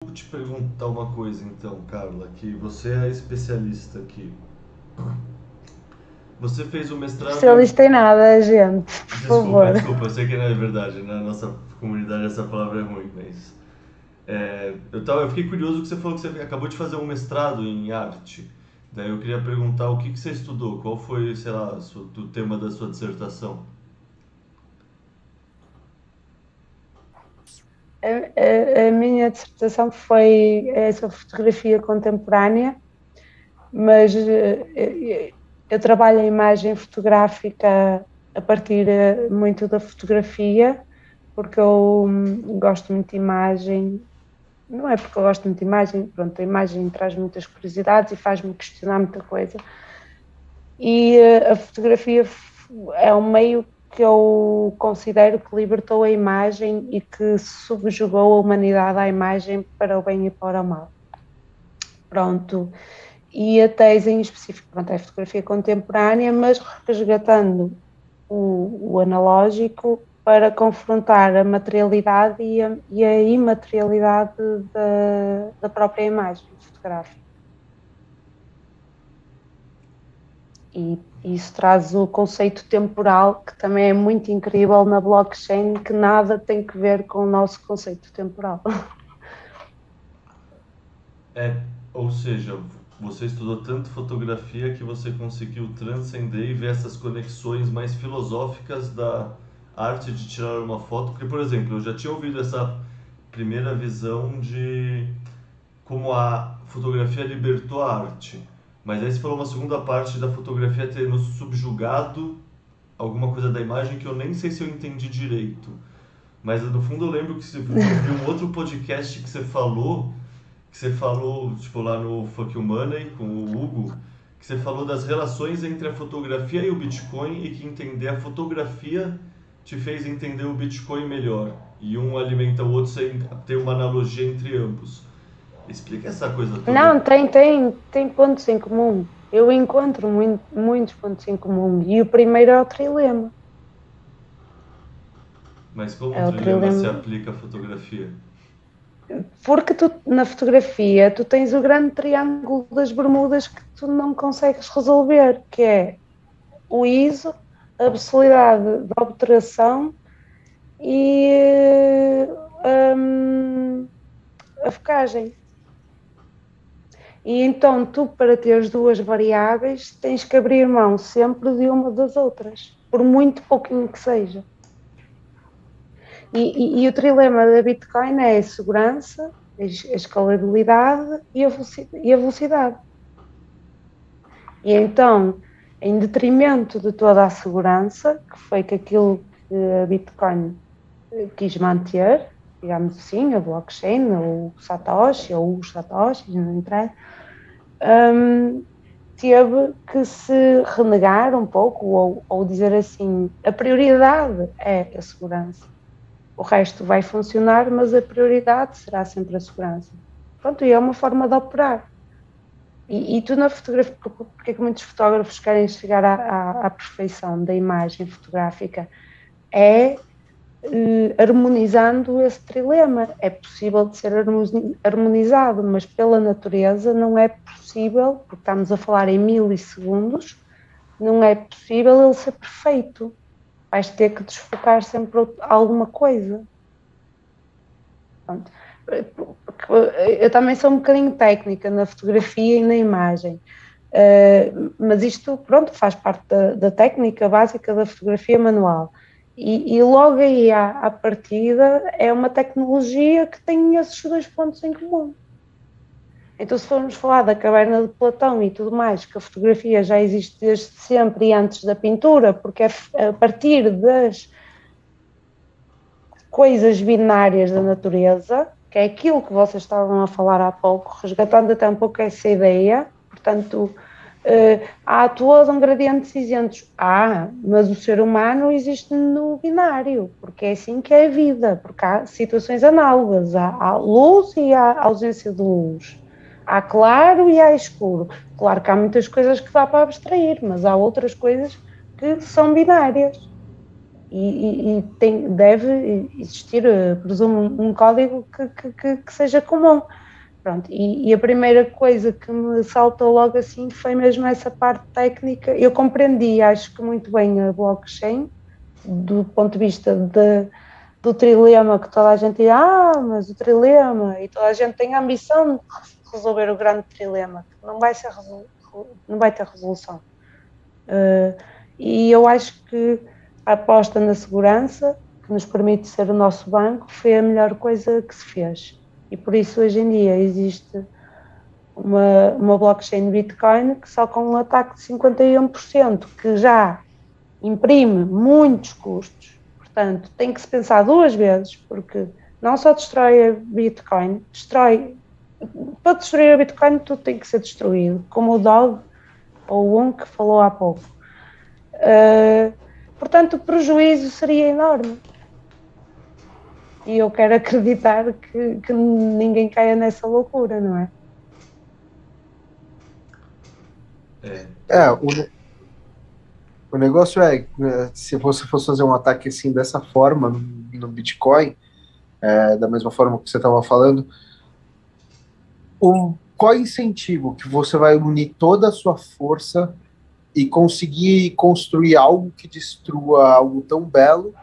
Vou te perguntar uma coisa então, Carla, que você é especialista aqui. Você fez o mestrado em... Especialista em nada, gente, por Desculpa, favor. desculpa, eu sei que não é verdade, na nossa comunidade essa palavra é ruim, mas... eu fiquei curioso que você falou que você acabou de fazer um mestrado em arte. Daí eu queria perguntar o que que você estudou, qual foi, sei lá, o tema da sua dissertação? A minha dissertação foi sobre fotografia contemporânea, mas eu trabalho a imagem fotográfica a partir muito da fotografia, porque eu gosto muito de imagem. Não é porque eu gosto muito de imagem, pronto, a imagem traz muitas curiosidades e faz-me questionar muita coisa. E a fotografia é um meio que eu considero que libertou a imagem e que subjugou a humanidade à imagem para o bem e para o mal. Pronto. E a tese em específico, pronto, é fotografia contemporânea, mas resgatando o analógico para confrontar a materialidade e a imaterialidade da própria imagem fotográfica. E isso traz o conceito temporal, que também é muito incrível na blockchain, que nada tem que ver com o nosso conceito temporal. É, ou seja, você estudou tanto fotografia que você conseguiu transcender e ver essas conexões mais filosóficas da arte de tirar uma foto. Porque, por exemplo, eu já tinha ouvido essa primeira visão de como a fotografia libertou a arte. Mas aí você falou uma segunda parte da fotografia ter nos subjugado alguma coisa da imagem que eu nem sei se eu entendi direito. Mas no fundo eu lembro que eu vi um outro podcast que você falou, tipo, lá no Fuck You Money, com o Hugo, que você falou das relações entre a fotografia e o Bitcoin e que entender a fotografia te fez entender o Bitcoin melhor. E um alimenta o outro sem ter uma analogia entre ambos. Explica essa coisa toda. Não, tem pontos em comum. Eu encontro muitos pontos em comum. E o primeiro é o trilema. Mas como É o o trilema se trilema. aplica à fotografia? Porque tu, na fotografia, tu tens o grande triângulo das Bermudas que tu não consegues resolver, que é o ISO, a possibilidade de obturação e a focagem. E então tu, para teres duas variáveis, tens que abrir mão sempre de uma das outras, por muito pouquinho que seja. E o trilema da Bitcoin é a segurança, a escalabilidade e a velocidade. E então, em detrimento de toda a segurança, que foi aquilo que a Bitcoin quis manter, digamos assim, a blockchain, ou o Satoshi, ou os Satoshis, não interessa, teve que se renegar um pouco, ou dizer assim, a prioridade é a segurança. O resto vai funcionar, mas a prioridade será sempre a segurança. Pronto, e é uma forma de operar. E tu na fotografia, porque é que muitos fotógrafos querem chegar à perfeição da imagem fotográfica? É harmonizando esse trilema. É possível de ser harmonizado, mas pela natureza não é possível, porque estamos a falar em milissegundos, não é possível ele ser perfeito. Vais ter que desfocar sempre alguma coisa. Pronto. Eu também sou um bocadinho técnica na fotografia e na imagem. Mas isto, pronto, faz parte da técnica básica da fotografia manual. E logo aí à partida é uma tecnologia que tem esses dois pontos em comum. Então, se formos falar da caverna de Platão e tudo mais, que a fotografia já existe desde sempre e antes da pintura, porque é a partir das coisas binárias da natureza, que é aquilo que vocês estavam a falar há pouco, resgatando até um pouco essa ideia, portanto, há todo um gradiente de cinzentos. Mas o ser humano existe no binário, porque é assim que é a vida, porque há situações análogas, há luz e há ausência de luz, há claro e há escuro. Claro que há muitas coisas que dá para abstrair, mas há outras coisas que são binárias. deve existir, presumo, um código que seja comum. Pronto, e a primeira coisa que me saltou logo assim foi mesmo essa parte técnica. Eu compreendi, acho que muito bem a blockchain, do ponto de vista do trilema, que toda a gente diz, mas o trilema, e toda a gente tem a ambição de resolver o grande trilema, que não vai ter resolução. E eu acho que a aposta na segurança, que nos permite ser o nosso banco, foi a melhor coisa que se fez. E por isso hoje em dia existe uma blockchain Bitcoin que só com um ataque de 51%, que já imprime muitos custos, portanto tem que se pensar duas vezes, porque não só destrói a Bitcoin, para destruir a Bitcoin tudo tem que ser destruído, como o Dog ou o que falou há pouco. Portanto o prejuízo seria enorme. E eu quero acreditar que ninguém caia nessa loucura, não é? O negócio se você fosse fazer um ataque assim dessa forma no Bitcoin, da mesma forma que você estava falando, qual incentivo que você vai unir toda a sua força e conseguir construir algo que destrua algo tão belo,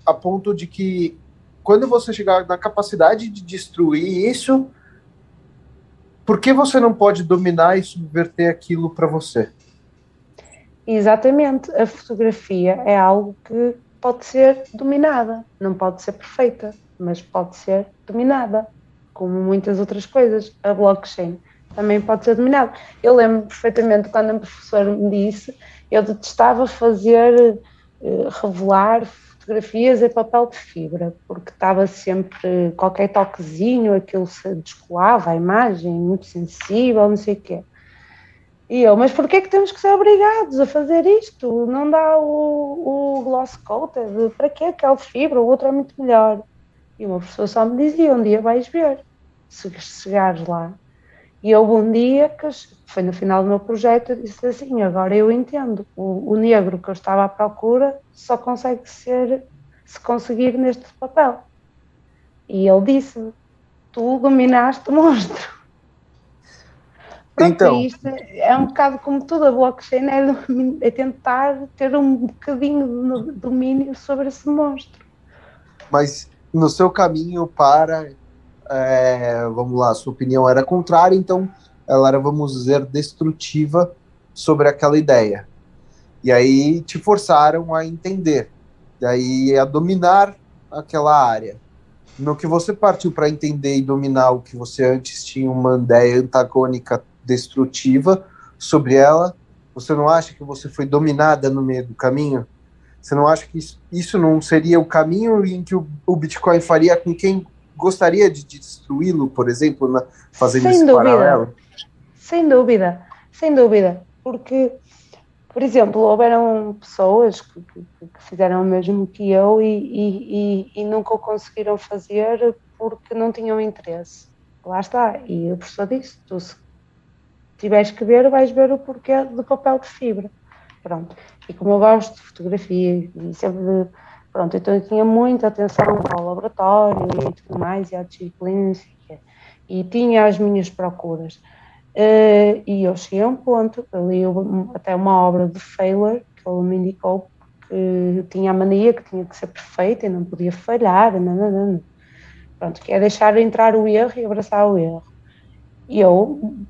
a ponto de que quando você chegar na capacidade de destruir isso, por que você não pode dominar e subverter aquilo para você? Exatamente, a fotografia é algo que pode ser dominada, não pode ser perfeita, mas pode ser dominada, como muitas outras coisas. A blockchain também pode ser dominada. Eu lembro perfeitamente quando a professora me disse, eu detestava revelar fotografias em papel de fibra, porque estava sempre qualquer toquezinho, aquilo se descolava, a imagem muito sensível, não sei o quê. E eu, mas porquê é que temos que ser obrigados a fazer isto? Não dá o gloss coated? Para quê? Aquele de fibra, o outro é muito melhor. E uma pessoa só me dizia, um dia vais ver, se chegares lá. E houve um dia que foi no final do meu projeto, eu disse assim, agora eu entendo, o negro que eu estava à procura só consegue se conseguir neste papel. E ele disse, tu dominaste o monstro. Pronto, então, isto é um bocado como tudo, a blockchain é tentar ter um bocadinho de domínio sobre esse monstro. Mas no seu caminho para, vamos lá, sua opinião era contrária, então ela era, vamos dizer, destrutiva sobre aquela ideia. E aí te forçaram a entender, daí a dominar aquela área. No que você partiu para entender e dominar o que você antes tinha uma ideia antagônica destrutiva sobre ela, você não acha que você foi dominada no meio do caminho? Você não acha que isso não seria o caminho em que o Bitcoin faria com quem gostaria de destruí-lo, por exemplo, fazendo esse paralelo? Sem dúvida, sem dúvida, porque, por exemplo, houveram pessoas que fizeram o mesmo que eu e nunca o conseguiram fazer porque não tinham interesse. Lá está, e o professor disse, tu se tiveres que ver, vais ver o porquê do papel de fibra. Pronto. E como eu gosto de fotografia e sempre, pronto, então eu tinha muita atenção ao laboratório e tudo mais, e à disciplina, e tinha as minhas procuras. E eu cheguei a um ponto, eu li até uma obra de Fowler, que ele me indicou, que tinha a mania que tinha que ser perfeita e não podia falhar, pronto, que é deixar entrar o erro e abraçar o erro. E eu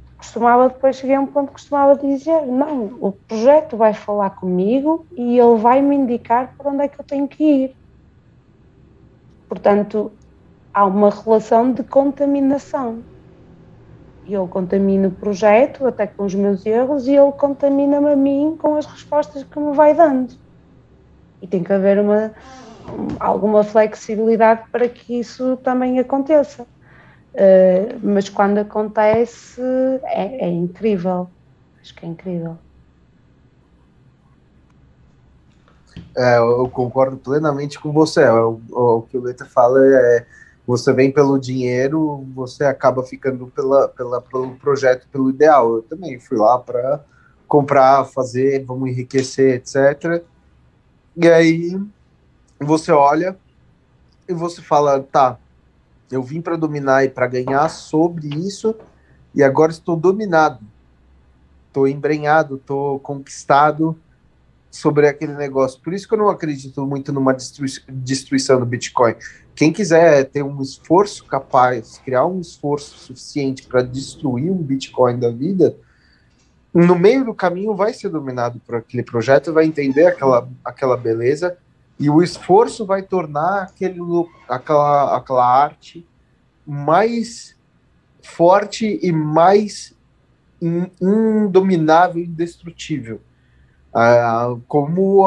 cheguei a um ponto que costumava dizer, não, o projeto vai falar comigo e ele vai me indicar para onde é que eu tenho que ir. Portanto, há uma relação de contaminação. Eu contamino o projeto, até com os meus erros, e ele contamina-me a mim com as respostas que me vai dando. E tem que haver alguma flexibilidade para que isso também aconteça. Mas quando acontece é incrível, acho que é incrível. Eu concordo plenamente com você. O que o Leta fala você vem pelo dinheiro, você acaba ficando pelo projeto, pelo ideal. Eu também fui lá para comprar, fazer, vamos enriquecer, etc. E aí você olha e você fala, tá, eu vim para dominar e para ganhar sobre isso, e agora estou dominado, estou embrenhado, estou conquistado sobre aquele negócio. Por isso que eu não acredito muito numa destruição do Bitcoin. Quem quiser ter um esforço capaz, criar um esforço suficiente para destruir um Bitcoin da vida, no meio do caminho vai ser dominado por aquele projeto, vai entender aquela beleza, e o esforço vai tornar aquela arte mais forte e mais indominável, indestrutível. Como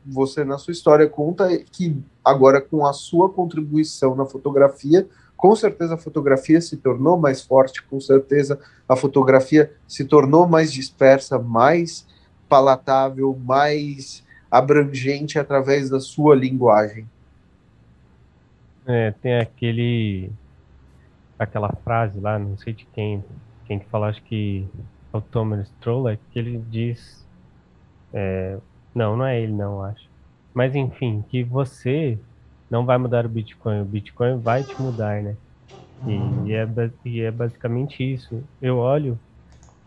você na sua história conta que agora com a sua contribuição na fotografia, com certeza a fotografia se tornou mais forte, com certeza a fotografia se tornou mais dispersa, mais palatável, mais abrangente através da sua linguagem. Tem aquela frase lá, não sei de quem que fala, acho que é o Thomas Stroller, que ele diz, não é ele não, acho. Mas enfim, que você não vai mudar o Bitcoin vai te mudar, né? E é basicamente isso. Eu olho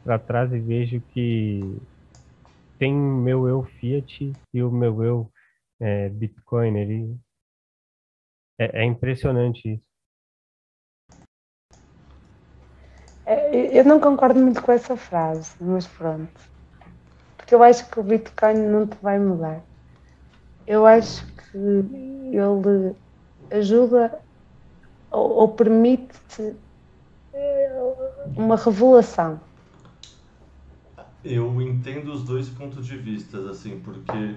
para trás e vejo que tem meu eu Fiat e o meu eu Bitcoin. É impressionante isso. Eu não concordo muito com essa frase, mas pronto. Porque eu acho que o Bitcoin não te vai mudar. Eu acho que ele ajuda ou permite-te uma revelação. Eu entendo os dois pontos de vista, assim, porque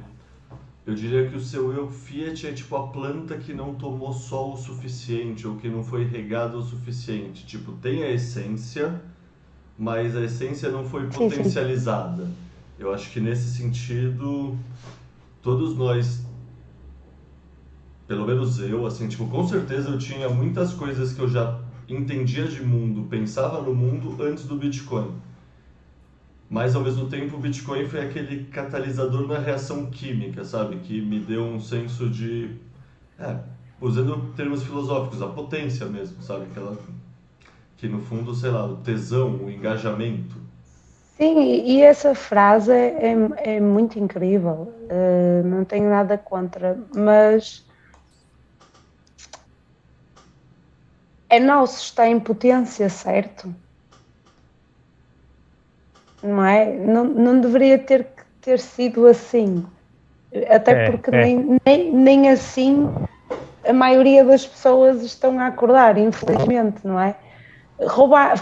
eu diria que o seu eu Fiat é tipo a planta que não tomou sol o suficiente ou que não foi regada o suficiente. Tipo, tem a essência, mas a essência não foi potencializada. Sim. Eu acho que nesse sentido, todos nós, pelo menos eu, assim, tipo, com certeza eu tinha muitas coisas que eu já entendia de mundo, pensava no mundo antes do Bitcoin. Mas, ao mesmo tempo, o Bitcoin foi aquele catalisador na reação química, sabe? Que me deu um senso de... usando termos filosóficos, a potência mesmo, sabe? Que, no fundo, sei lá, o tesão, o engajamento. Sim, e essa frase é muito incrível. Não tenho nada contra, mas... é nosso, está em potência, certo? Não é? Não deveria ter sido assim. Até porque nem assim a maioria das pessoas estão a acordar, infelizmente, não é?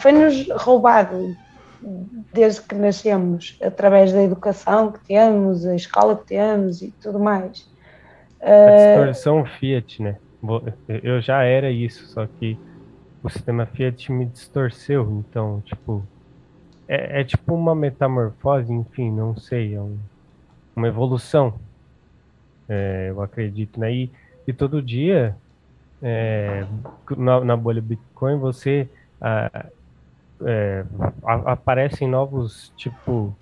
Foi-nos roubado desde que nascemos, através da educação que temos, a escola que temos e tudo mais. A distorção Fiat, né? Eu já era isso, só que o sistema Fiat me distorceu, então, tipo... É tipo uma metamorfose, enfim, não sei, uma evolução, eu acredito, né? E todo dia, na bolha Bitcoin, você aparecem novos, tipo,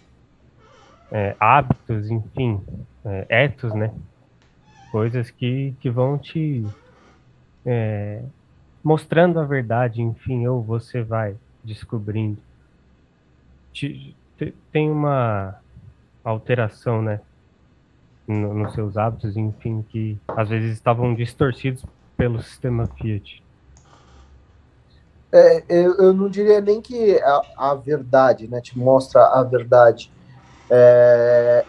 hábitos, enfim, ethos, né? Coisas que vão te mostrando a verdade, enfim, ou você vai descobrindo. Tem uma alteração, né, nos seus hábitos, enfim, que às vezes estavam distorcidos pelo sistema Fiat. Eu não diria nem que a verdade, né, te mostra a verdade,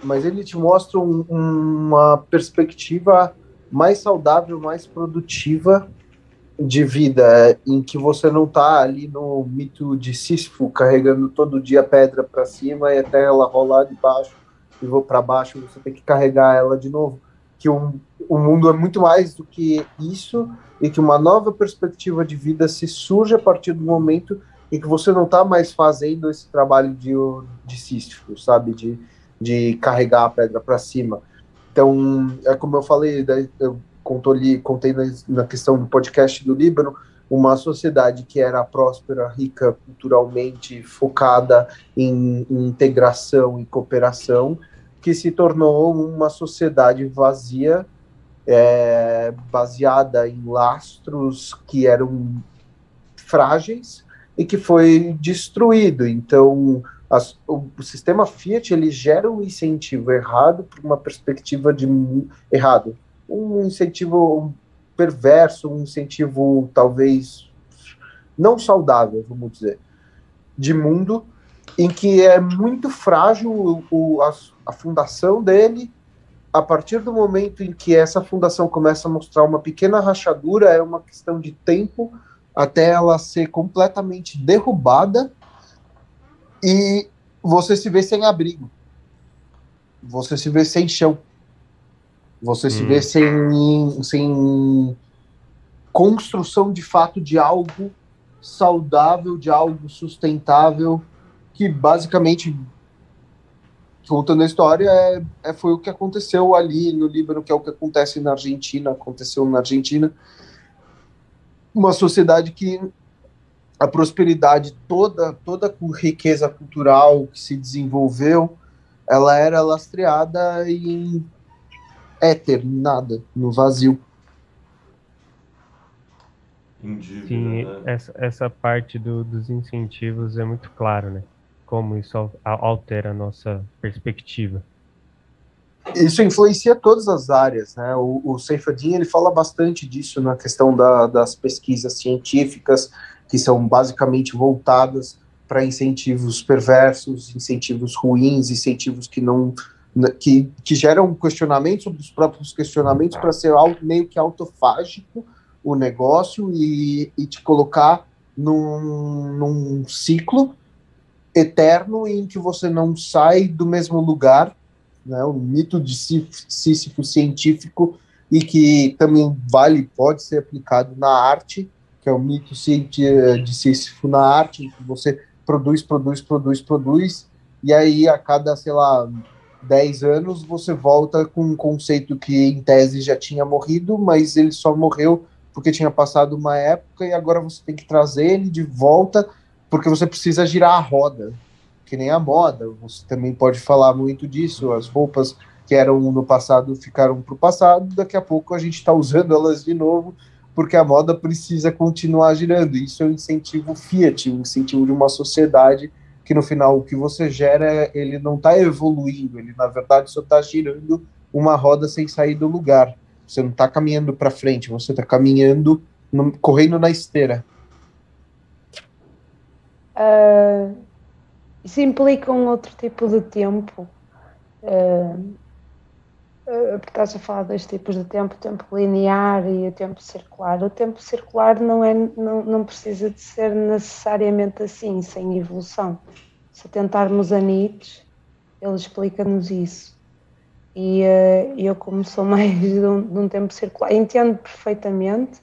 mas ele te mostra uma perspectiva mais saudável, mais produtiva de vida, em que você não está ali no mito de Sísifo, carregando todo dia pedra para cima e até ela rolar de baixo e vou para baixo, você tem que carregar ela de novo. Que o mundo é muito mais do que isso e que uma nova perspectiva de vida se surge a partir do momento em que você não está mais fazendo esse trabalho de Sísifo, sabe? De carregar a pedra para cima. Então, é como eu falei, eu contei na questão do podcast do Líbano, uma sociedade que era próspera, rica culturalmente, focada em integração e cooperação, que se tornou uma sociedade vazia, baseada em lastros que eram frágeis e que foi destruído. Então, o sistema Fiat ele gera um incentivo errado para uma perspectiva de errado, um incentivo perverso, um incentivo talvez não saudável, vamos dizer, de mundo em que é muito frágil a fundação dele. A partir do momento em que essa fundação começa a mostrar uma pequena rachadura, é uma questão de tempo até ela ser completamente derrubada e você se vê sem abrigo, você se vê sem chão, você se vê sem construção de fato de algo saudável, de algo sustentável, que basicamente, contando a história, foi o que aconteceu ali no Líbano, que é o que acontece na Argentina, aconteceu na Argentina, uma sociedade que a prosperidade toda com riqueza cultural que se desenvolveu, ela era lastreada em éter, nada, no vazio. Em dívida, Sim, né? essa parte dos incentivos é muito claro, né? Como isso altera a nossa perspectiva. Isso influencia todas as áreas, né? O Seyfedin, ele fala bastante disso na questão das pesquisas científicas, que são basicamente voltadas para incentivos perversos, incentivos ruins, incentivos que não que geram questionamentos sobre os próprios questionamentos para ser algo meio que autofágico o negócio e te colocar num ciclo eterno em que você não sai do mesmo lugar, né, o mito de Sísifo científico, e que também pode ser aplicado na arte, que é o mito de Sísifo na arte, em que você produz, e aí a cada, sei lá, 10 anos você volta com um conceito que em tese já tinha morrido, mas ele só morreu porque tinha passado uma época e agora você tem que trazer ele de volta porque você precisa girar a roda, que nem a moda. Você também pode falar muito disso. As roupas que eram no passado ficaram para o passado, daqui a pouco a gente está usando elas de novo, porque a moda precisa continuar girando. Isso é um incentivo Fiat, um incentivo de uma sociedade que no final o que você gera, ele não está evoluindo, ele na verdade só está girando uma roda sem sair do lugar. Você não está caminhando para frente, você está caminhando, correndo na esteira. Isso implica um outro tipo de tempo. Porque estás a falar dois tipos de tempo, o tempo linear e o tempo circular. O tempo circular não precisa de ser necessariamente assim, sem evolução. Se tentarmos a Nietzsche, ele explica-nos isso. E eu, como sou mais de um tempo circular, entendo perfeitamente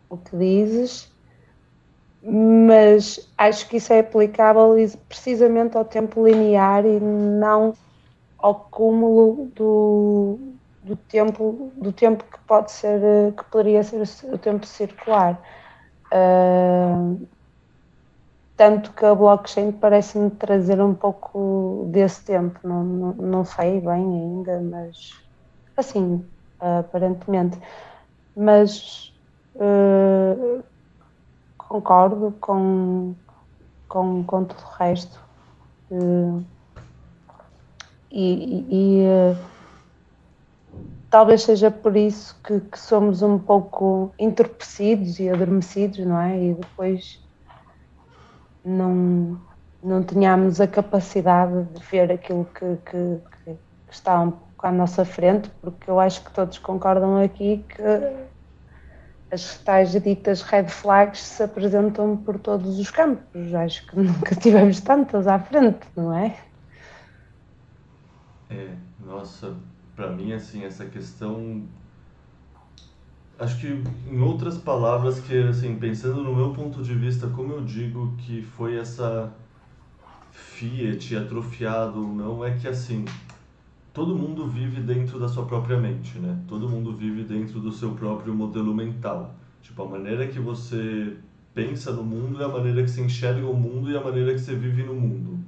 o que dizes, mas acho que isso é aplicável precisamente ao tempo linear e não ao cúmulo do tempo que pode ser, que poderia ser o tempo circular. Tanto que a blockchain parece-me trazer um pouco desse tempo, não sei bem ainda, mas assim, aparentemente. Mas concordo com tudo o resto. Talvez seja por isso que somos um pouco entorpecidos e adormecidos, não é? E depois não tínhamos a capacidade de ver aquilo que está um pouco à nossa frente, porque eu acho que todos concordam aqui que as tais ditas red flags se apresentam por todos os campos. Acho que nunca tivemos tantas à frente, não é? Nossa, para mim, assim, essa questão... Acho que, em outras palavras, que, assim, pensando no meu ponto de vista, como eu digo que foi essa Fiat atrofiado ou não, é que, assim, todo mundo vive dentro da sua própria mente, né? Todo mundo vive dentro do seu próprio modelo mental. Tipo, a maneira que você pensa no mundo é a maneira que você enxerga o mundo e a maneira que você vive no mundo.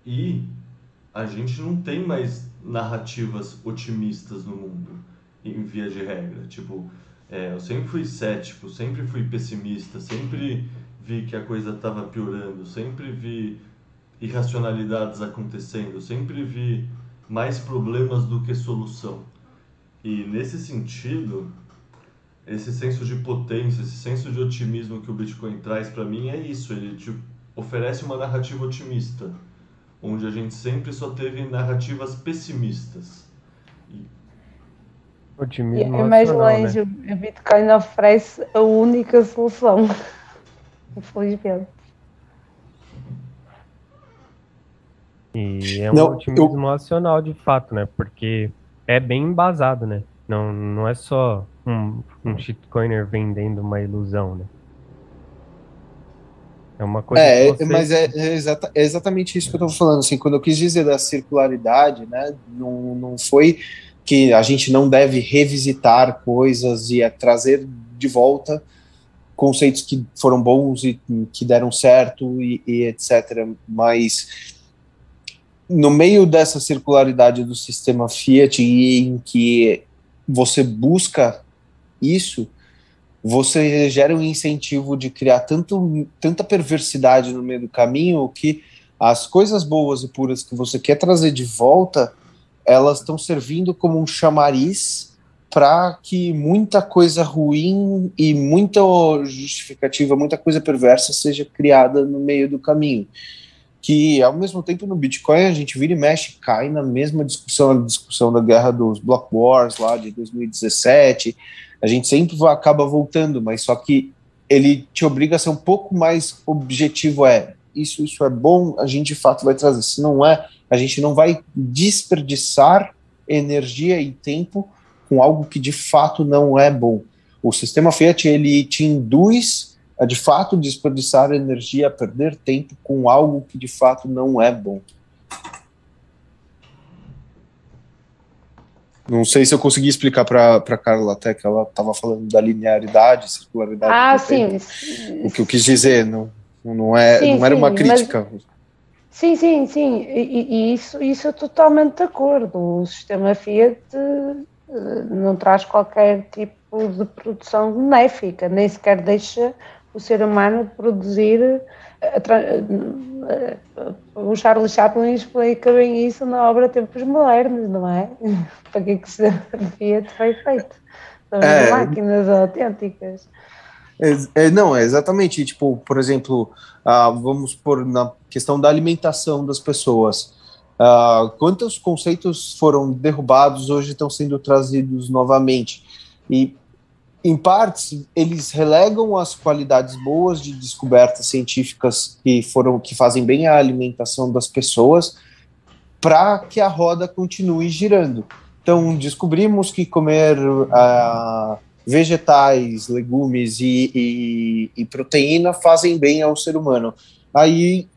E a gente não tem mais narrativas otimistas no mundo, em via de regra. Tipo, eu sempre fui cético, sempre fui pessimista, sempre vi que a coisa estava piorando, sempre vi irracionalidades acontecendo, sempre vi mais problemas do que solução. E nesse sentido, esse senso de potência, esse senso de otimismo que o Bitcoin traz para mim é isso, ele te oferece uma narrativa otimista, onde a gente sempre só teve narrativas pessimistas. Otimismo É mais racional, né? longe, o Bitcoin oferece a única solução, infelizmente. E é um Não, otimismo racional de fato, né? Porque é bem embasado, né? Não é só um shitcoiner vendendo uma ilusão, né? É uma coisa que você. mas é exatamente isso que eu estou falando. Assim, quando eu quis dizer da circularidade, né, não foi que a gente não deve revisitar coisas e trazer de volta conceitos que foram bons e que deram certo e etc. Mas no meio dessa circularidade do sistema Fiat e em que você busca isso, você gera um incentivo de criar tanta perversidade no meio do caminho que as coisas boas e puras que você quer trazer de volta, elas estão servindo como um chamariz para que muita coisa ruim e muita justificativa, muita coisa perversa seja criada no meio do caminho. Que, ao mesmo tempo, no Bitcoin, a gente vira e mexe, cai na mesma discussão, a discussão da guerra dos Block Wars lá de 2017, a gente sempre acaba voltando, mas só que ele te obriga a ser um pouco mais objetivo, isso é bom, a gente de fato vai trazer, se não é, a gente não vai desperdiçar energia e tempo com algo que de fato não é bom. O sistema Fiat, ele te induz a de fato desperdiçar energia, perder tempo com algo que de fato não é bom. Não sei se eu consegui explicar para a Carla até que ela estava falando da linearidade, circularidade do Sim. tempo. O que eu quis dizer não era uma crítica. Sim. E isso eu totalmente de acordo. O sistema Fiat não traz qualquer tipo de produção benéfica, nem sequer deixa o ser humano produzir. O Charlie Chaplin explica bem isso na obra Tempos Modernos, não é? Para que o sistema Fiat foi feito? São as máquinas autênticas. Não, é exatamente. Tipo, por exemplo, vamos pôr na questão da alimentação das pessoas. Quantos conceitos foram derrubados, hoje estão sendo trazidos novamente? E, em partes, eles relegam as qualidades boas de descobertas científicas que fazem bem à alimentação das pessoas para que a roda continue girando. Então, descobrimos que comer vegetais, legumes e proteína fazem bem ao ser humano. Aí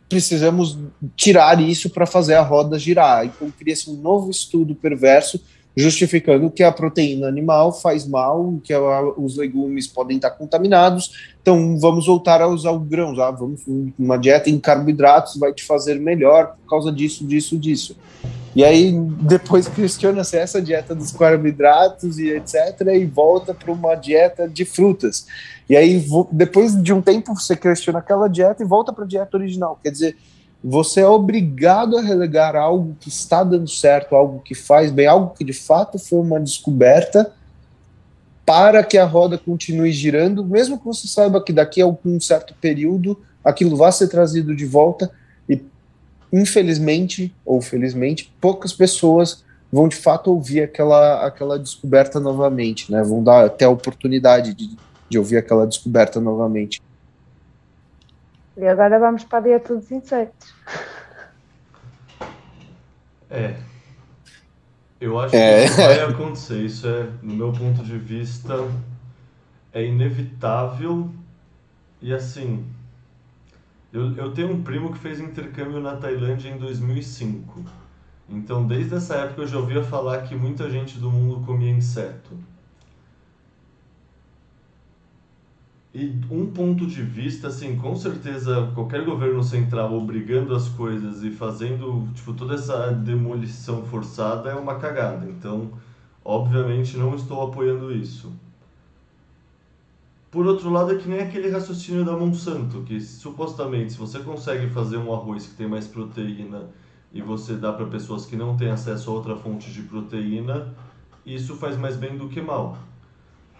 precisamos tirar isso para fazer a roda girar. Então cria-se um novo estudo perverso justificando que a proteína animal faz mal, que os legumes podem estar contaminados, então vamos voltar a usar o grãos, uma dieta em carboidratos vai te fazer melhor por causa disso. E aí depois questiona-se essa dieta dos carboidratos e etc, e volta para uma dieta de frutas. E aí depois de um tempo você questiona aquela dieta e volta para a dieta original. Quer dizer, você é obrigado a relegar algo que está dando certo, algo que faz bem, algo que de fato foi uma descoberta para que a roda continue girando, mesmo que você saiba que daqui a um certo período aquilo vai ser trazido de volta e infelizmente ou felizmente poucas pessoas vão de fato ouvir aquela descoberta novamente, né? Vão dar até a oportunidade de ouvir aquela descoberta novamente. E agora vamos para a dieta dos insetos. Eu acho que isso vai acontecer. Isso no meu ponto de vista, é inevitável. E assim, eu tenho um primo que fez intercâmbio na Tailândia em 2005. Então, desde essa época eu já ouvia falar que muita gente do mundo comia inseto. E um ponto de vista, assim, com certeza qualquer governo central obrigando as coisas e fazendo, tipo, toda essa demolição forçada é uma cagada. Então, obviamente não estou apoiando isso. Por outro lado, é que nem aquele raciocínio da Monsanto, que supostamente se você consegue fazer um arroz que tem mais proteína e você dá para pessoas que não têm acesso a outra fonte de proteína, isso faz mais bem do que mal.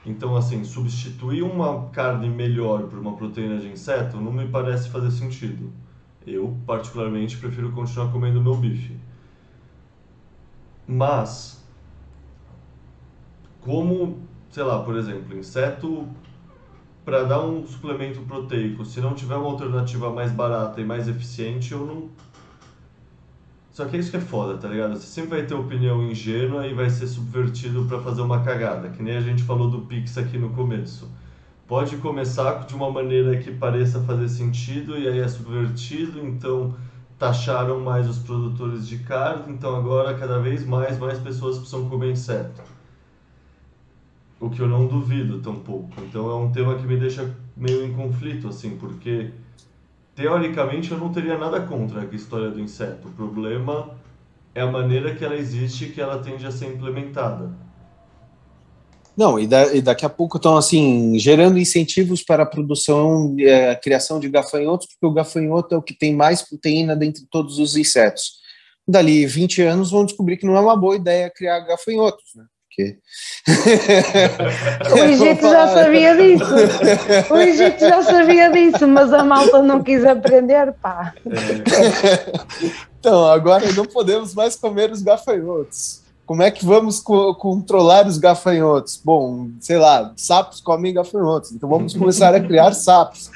Então, assim, substituir uma carne melhor por uma proteína de inseto não me parece fazer sentido. Eu, particularmente, prefiro continuar comendo meu bife. Mas, como, sei lá, por exemplo, inseto para dar um suplemento proteico, se não tiver uma alternativa mais barata e mais eficiente, eu não. Só que é isso que é foda, tá ligado? Você sempre vai ter opinião ingênua e vai ser subvertido para fazer uma cagada, que nem a gente falou do Pix aqui no começo. Pode começar de uma maneira que pareça fazer sentido e aí é subvertido, então taxaram mais os produtores de carne, então agora cada vez mais pessoas precisam comer inseto. O que eu não duvido tampouco. Então é um tema que me deixa meio em conflito, assim, porque teoricamente eu não teria nada contra a história do inseto. O problema é a maneira que ela existe e que ela tende a ser implementada. Não, e daqui a pouco estão assim gerando incentivos para a produção, a criação de gafanhotos, porque o gafanhoto é o que tem mais proteína dentre todos os insetos. Dali 20 anos vão descobrir que não é uma boa ideia criar gafanhotos, né? Porque... O Egito já sabia disso. O Egito já sabia disso, mas a malta não quis aprender, pá. Então, agora não podemos mais comer os gafanhotos. Como é que vamos controlar os gafanhotos? Bom, sei lá, sapos comem gafanhotos, então vamos começar a criar sapos.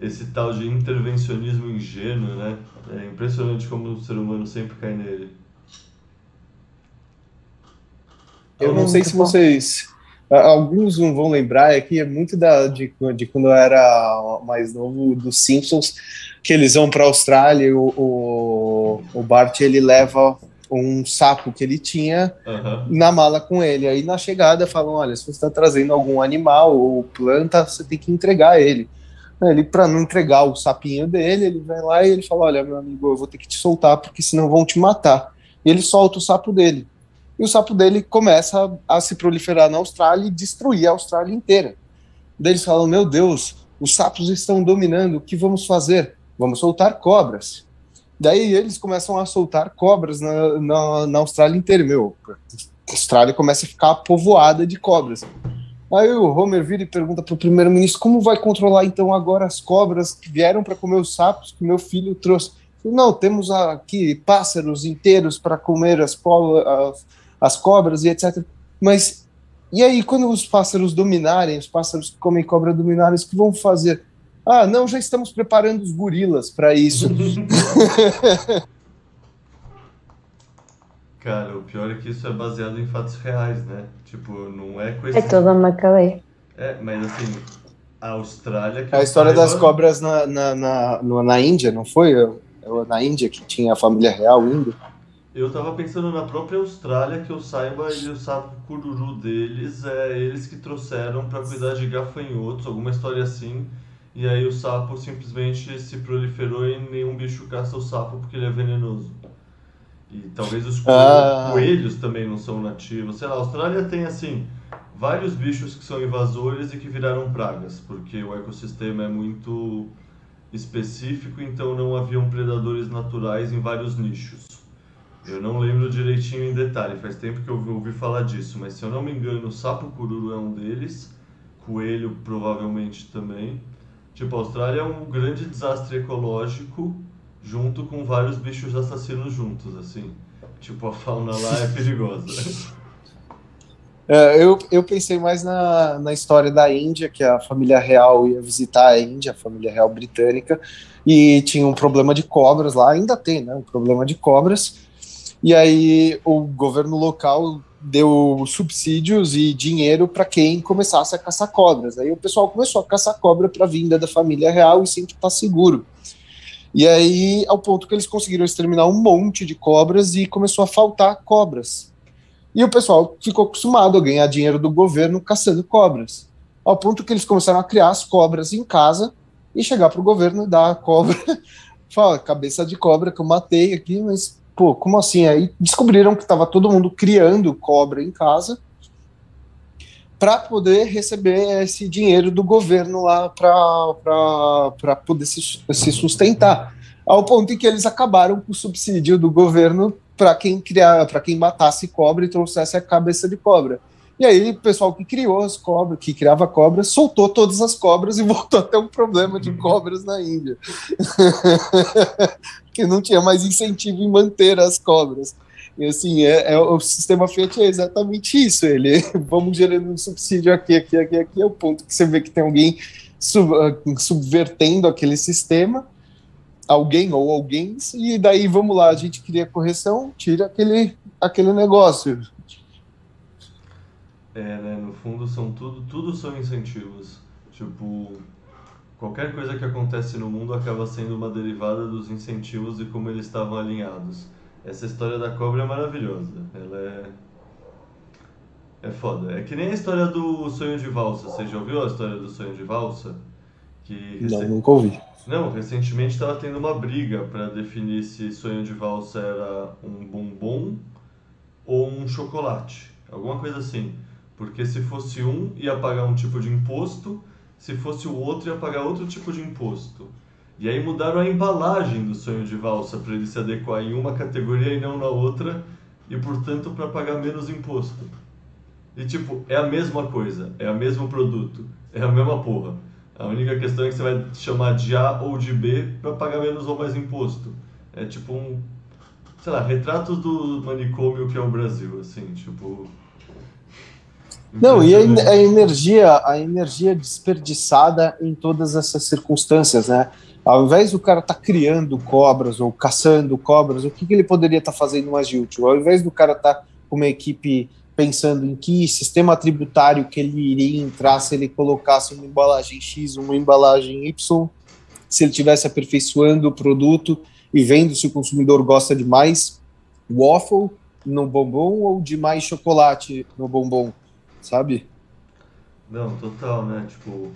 Esse tal de intervencionismo ingênuo, né? É impressionante como o ser humano sempre cai nele. Eu não sei se vocês... Alguns não vão lembrar, aqui é muito de quando eu era mais novo, dos Simpsons, que eles vão para a Austrália e o Bart ele leva um sapo que ele tinha na mala com ele. Aí na chegada falam, olha, se você está trazendo algum animal ou planta, você tem que entregar ele. Ele, para não entregar o sapinho dele, ele vai lá e ele fala, olha, meu amigo, eu vou ter que te soltar, porque senão vão te matar. E ele solta o sapo dele. E o sapo dele começa a se proliferar na Austrália e destruir a Austrália inteira. Daí eles falam, meu Deus, os sapos estão dominando, o que vamos fazer? Vamos soltar cobras. Daí eles começam a soltar cobras na Austrália inteira. A Austrália começa a ficar povoada de cobras. Aí o Homer vira e pergunta para o primeiro-ministro, como vai controlar então agora as cobras que vieram para comer os sapos que meu filho trouxe? Não, temos aqui pássaros inteiros para comer as cobras e etc. Mas, e aí, quando os pássaros dominarem, os pássaros que comem cobra dominarem, o que vão fazer? Ah, não, já estamos preparando os gorilas para isso. Cara, o pior é que isso é baseado em fatos reais, né? Tipo, não é coisa... É toda uma cadeia. Mas assim, a Austrália... A história das cobras na Índia, não foi? Na Índia, que tinha a família real indo. Eu tava pensando na própria Austrália, que eu saiba, e o sapo cururu deles, eles que trouxeram para cuidar de gafanhotos, alguma história assim, e aí o sapo simplesmente se proliferou e nenhum bicho caça o sapo porque ele é venenoso. E talvez os coelhos também não são nativos. Sei lá, a Austrália tem, assim, vários bichos que são invasores e que viraram pragas, porque o ecossistema é muito específico, então não haviam predadores naturais em vários nichos. Eu não lembro direitinho em detalhe, faz tempo que eu ouvi falar disso, mas se eu não me engano, o sapo cururu é um deles, coelho provavelmente também. Tipo, a Austrália é um grande desastre ecológico, junto com vários bichos assassinos juntos, assim. Tipo, a fauna lá é perigosa. Eu pensei mais na história da Índia, que a família real ia visitar a Índia, a família real britânica, e tinha um problema de cobras lá, ainda tem, né, um problema de cobras, e aí o governo local deu subsídios e dinheiro para quem começasse a caçar cobras. Aí o pessoal começou a caçar cobra para a vinda da família real e sempre está seguro. E aí, ao ponto que eles conseguiram exterminar um monte de cobras e começou a faltar cobras. E o pessoal ficou acostumado a ganhar dinheiro do governo caçando cobras. Ao ponto que eles começaram a criar as cobras em casa e chegar para o governo e dar a cobra. Fala, cabeça de cobra que eu matei aqui, mas, pô, como assim? Aí descobriram que estava todo mundo criando cobra em casa para poder receber esse dinheiro do governo lá para poder se sustentar. Ao ponto em que eles acabaram com o subsídio do governo para quem criar, para quem matasse cobra e trouxesse a cabeça de cobra. E aí o pessoal que criou as cobras, que criava cobras, soltou todas as cobras e voltou a ter um problema de cobras na Índia. Que não tinha mais incentivo em manter as cobras. E assim, o sistema Fiat é exatamente isso. Ele vamos gerando um subsídio aqui, é o ponto que você vê que tem alguém subvertendo aquele sistema, alguém ou alguém, e daí vamos lá, a gente cria correção, tira aquele negócio. Né, no fundo tudo são incentivos. Tipo, qualquer coisa que acontece no mundo acaba sendo uma derivada dos incentivos e como eles estavam alinhados. Essa história da cobra é maravilhosa. Ela é foda. É que nem a história do sonho de valsa. Você já ouviu a história do sonho de valsa? Que Não, nunca ouvi. Não, recentemente estava tendo uma briga para definir se sonho de valsa era um bombom ou um chocolate. Alguma coisa assim. Porque se fosse um, ia pagar um tipo de imposto, se fosse o outro, ia pagar outro tipo de imposto. E aí mudaram a embalagem do sonho de valsa para ele se adequar em uma categoria e não na outra, e portanto para pagar menos imposto. E tipo, é a mesma coisa, é o mesmo produto, é a mesma porra. A única questão é que você vai chamar de A ou de B para pagar menos ou mais imposto. É tipo sei lá, retratos do manicômio que é o Brasil, assim, tipo... Não, e a energia desperdiçada em todas essas circunstâncias, né? Ao invés do cara estar criando cobras ou caçando cobras, o que ele poderia estar fazendo mais de útil? Ao invés do cara estar com uma equipe pensando em que sistema tributário que ele iria entrar se ele colocasse uma embalagem X, uma embalagem Y, se ele tivesse aperfeiçoando o produto e vendo se o consumidor gosta de mais waffle no bombom ou de mais chocolate no bombom, sabe? Não, total, né? Tipo,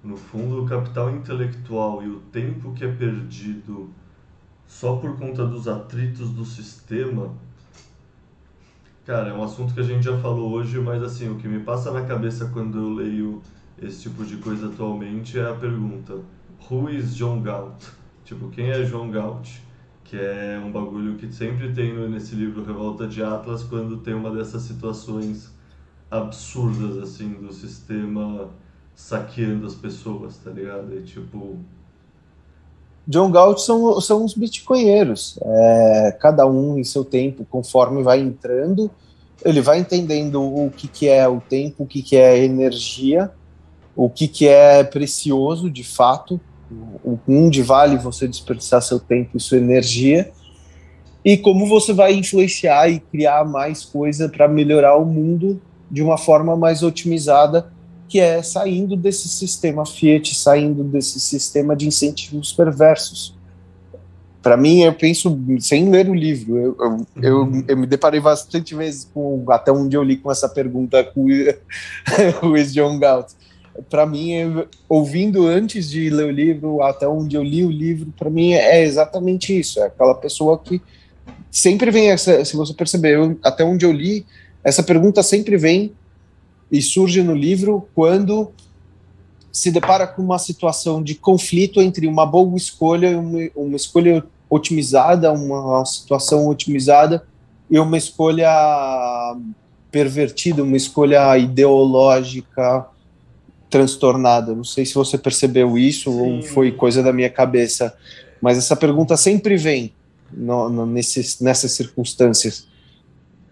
no fundo, o capital intelectual e o tempo que é perdido só por conta dos atritos do sistema, cara, é um assunto que a gente já falou hoje, mas assim, o que me passa na cabeça quando eu leio esse tipo de coisa atualmente é a pergunta: Who is John Galt? Tipo, quem é John Galt? Que é um bagulho que sempre tem nesse livro Revolta de Atlas quando tem uma dessas situações absurdas, assim, do sistema saqueando as pessoas, tá ligado? E tipo... John Galt são os bitcoinheiros. Cada um em seu tempo, conforme vai entrando, ele vai entendendo o que é o tempo, o que é energia, o que é precioso de fato, onde vale você desperdiçar seu tempo e sua energia, e como você vai influenciar e criar mais coisa para melhorar o mundo de uma forma mais otimizada, que é saindo desse sistema Fiat, saindo desse sistema de incentivos perversos. Para mim, eu penso, sem ler o livro, eu me deparei bastante vezes com, até onde eu li com essa pergunta com o John Galt. Para mim, ouvindo antes de ler o livro, até onde eu li o livro, para mim é exatamente isso. É aquela pessoa que sempre vem, se você perceber, até onde eu li, essa pergunta sempre vem e surge no livro quando se depara com uma situação de conflito entre uma boa escolha, uma escolha otimizada, uma situação otimizada e uma escolha pervertida, uma escolha ideológica transtornada. Não sei se você percebeu isso. Sim. Ou foi coisa da minha cabeça, mas essa pergunta sempre vem nessas circunstâncias.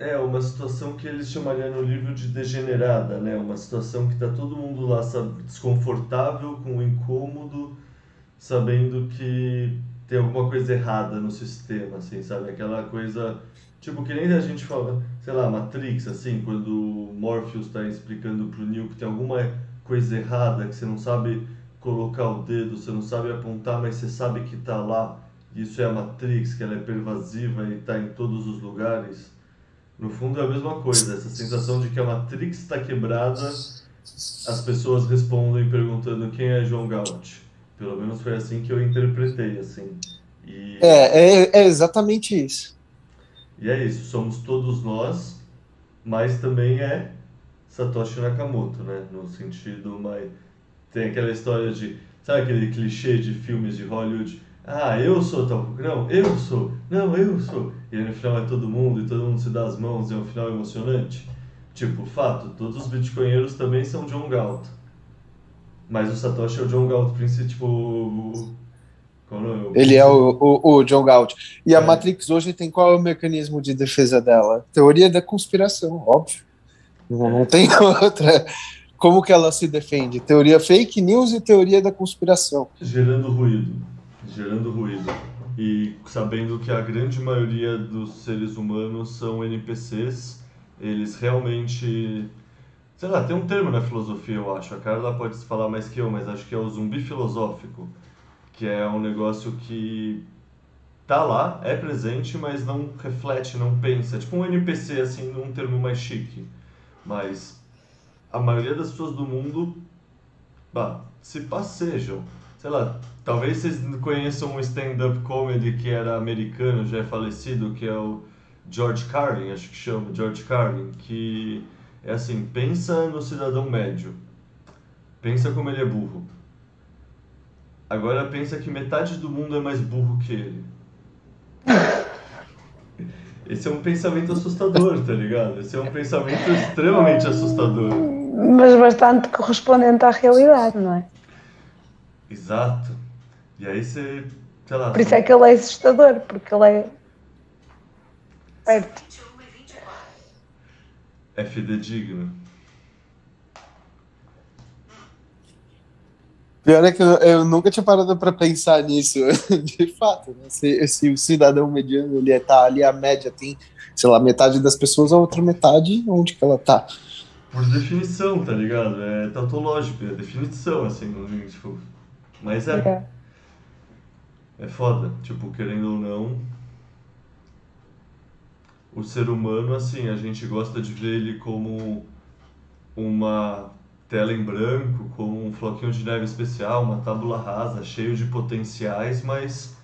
É uma situação que eles chamariam no livro de degenerada, né? Uma situação que está todo mundo lá, sabe, desconfortável, com incômodo, sabendo que tem alguma coisa errada no sistema, assim, sabe? Aquela coisa, tipo, que nem a gente fala, sei lá, Matrix, assim, quando o Morpheus está explicando pro Neo que tem alguma coisa errada, que você não sabe colocar o dedo, você não sabe apontar, mas você sabe que está lá. Isso é a Matrix, que ela é pervasiva e está em todos os lugares. No fundo é a mesma coisa, essa sensação de que a Matrix está quebrada, as pessoas respondem perguntando quem é João Galt. Pelo menos foi assim que eu interpretei, assim. E, É exatamente isso. e é isso, somos todos nós, mas também é Satoshi Nakamoto, né? No sentido mais... Tem aquela história de... Sabe aquele clichê de filmes de Hollywood? Ah, eu sou tal... Não, eu sou. Não, eu sou. E aí no final é todo mundo, e todo mundo se dá as mãos, e é um final emocionante. Tipo, fato, todos os bitcoinheiros também são John Galt. Mas o Satoshi é o John Galt, tipo... Qual é o Ele é príncipe? o John Galt. E a É, Matrix hoje tem qual é o mecanismo de defesa dela? Teoria da conspiração, óbvio. Não é, tem outra. Como que ela se defende? Teoria fake news e teoria da conspiração. gerando ruído. Gerando ruído. E sabendo que a grande maioria dos seres humanos são NPCs, eles realmente... Sei lá, tem um termo na filosofia, eu acho. A Carla pode falar mais que eu, mas acho que é o zumbi filosófico, que é um negócio que tá lá, é presente, mas não reflete, não pensa. É tipo um NPC, assim, num termo mais chique. Mas a maioria das pessoas do mundo, bah, se passejam. Sei lá, talvez vocês conheçam um stand-up comedy que era americano, já é falecido, que é o George Carlin, acho que chama, George Carlin, que é assim, pensa no cidadão médio, pensa como ele é burro. Agora pensa que metade do mundo é mais burro que ele. Esse é um pensamento assustador, tá ligado? Esse é um pensamento extremamente assustador. Mas bastante correspondente à realidade, não é? Exato. E aí você, sei lá, Por isso é que ele é assustador, porque ele é perto. é fidedigno. Pior é que eu nunca tinha parado para pensar nisso, de fato. Né? Se o cidadão mediano ele tá ali, a média tem, sei lá, metade das pessoas, a outra metade, onde que ela tá? Por definição, tá ligado? É tautológico, é definição, assim, tipo. Mas É. é foda. Tipo, querendo ou não, o ser humano, assim, a gente gosta de ver ele como uma tela em branco, como um floquinho de neve especial, uma tábula rasa, cheio de potenciais, mas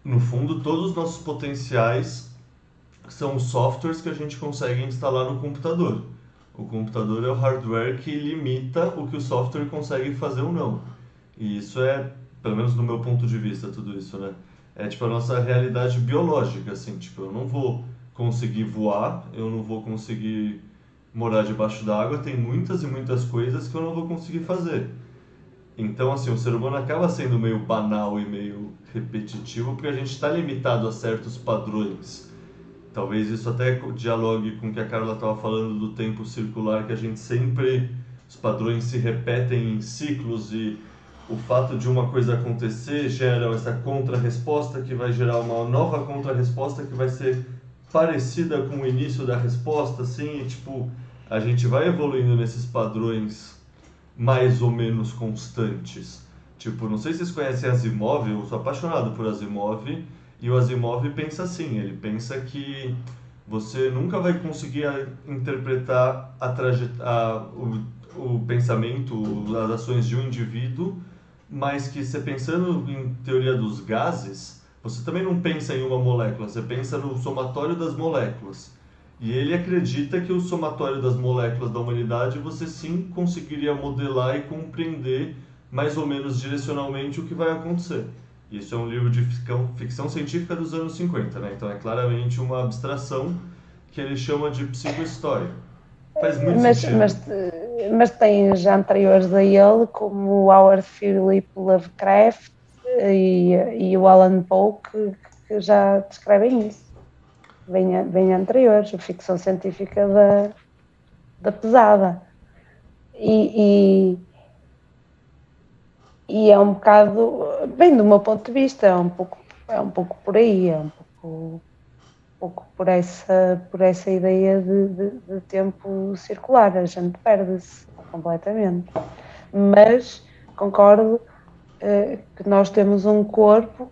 no fundo todos os nossos potenciais são softwares que a gente consegue instalar no computador. O computador é o hardware que limita o que o software consegue fazer ou não. E isso é, pelo menos no meu ponto de vista, tudo isso, né? É tipo a nossa realidade biológica, assim, tipo, eu não vou conseguir voar, eu não vou conseguir morar debaixo d'água, tem muitas e muitas coisas que eu não vou conseguir fazer. Então, assim, o ser humano acaba sendo meio banal e meio repetitivo porque a gente está limitado a certos padrões. Talvez isso até dialogue com o que a Carla estava falando do tempo circular, que a gente sempre, os padrões se repetem em ciclos e o fato de uma coisa acontecer gera essa contra-resposta que vai gerar uma nova contra-resposta que vai ser parecida com o início da resposta, assim, e tipo, a gente vai evoluindo nesses padrões mais ou menos constantes. Tipo, não sei se vocês conhecem Asimov, eu sou apaixonado por Asimov, e o Asimov pensa assim, ele pensa que você nunca vai conseguir interpretar o pensamento, as ações de um indivíduo, mas que você pensando em teoria dos gases, você também não pensa em uma molécula, você pensa no somatório das moléculas. E ele acredita que o somatório das moléculas da humanidade você sim conseguiria modelar e compreender mais ou menos direcionalmente o que vai acontecer. Isso é um livro de ficção científica dos anos 50, né? Então é claramente uma abstração que ele chama de psicohistória. Faz muito Mas, sentido. mas, mas tem já anteriores a ele, como o Howard Philip Lovecraft e o Alan Poe, que já descrevem isso. Bem anteriores, a ficção científica da pesada. E é um bocado, bem, do meu ponto de vista, é um pouco por aí, é um pouco por essa ideia de tempo circular, a gente perde-se completamente. Mas concordo que nós temos um corpo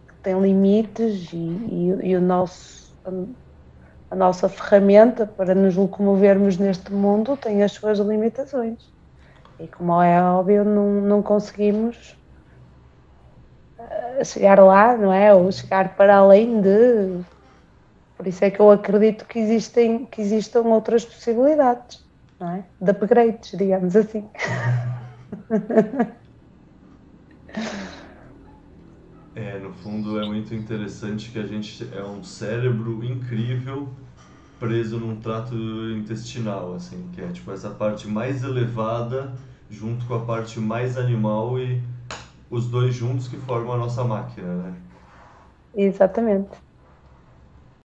que tem limites e o nosso a nossa ferramenta para nos locomovermos neste mundo tem as suas limitações. E como é óbvio, não conseguimos chegar lá, não é? Ou chegar para além de... Por isso é que eu acredito que existam outras possibilidades, não é? De upgrades, digamos assim. No fundo é muito interessante que a gente é um cérebro incrível preso num trato intestinal, assim, que é tipo essa parte mais elevada junto com a parte mais animal e os dois juntos que formam a nossa máquina, né? Exatamente.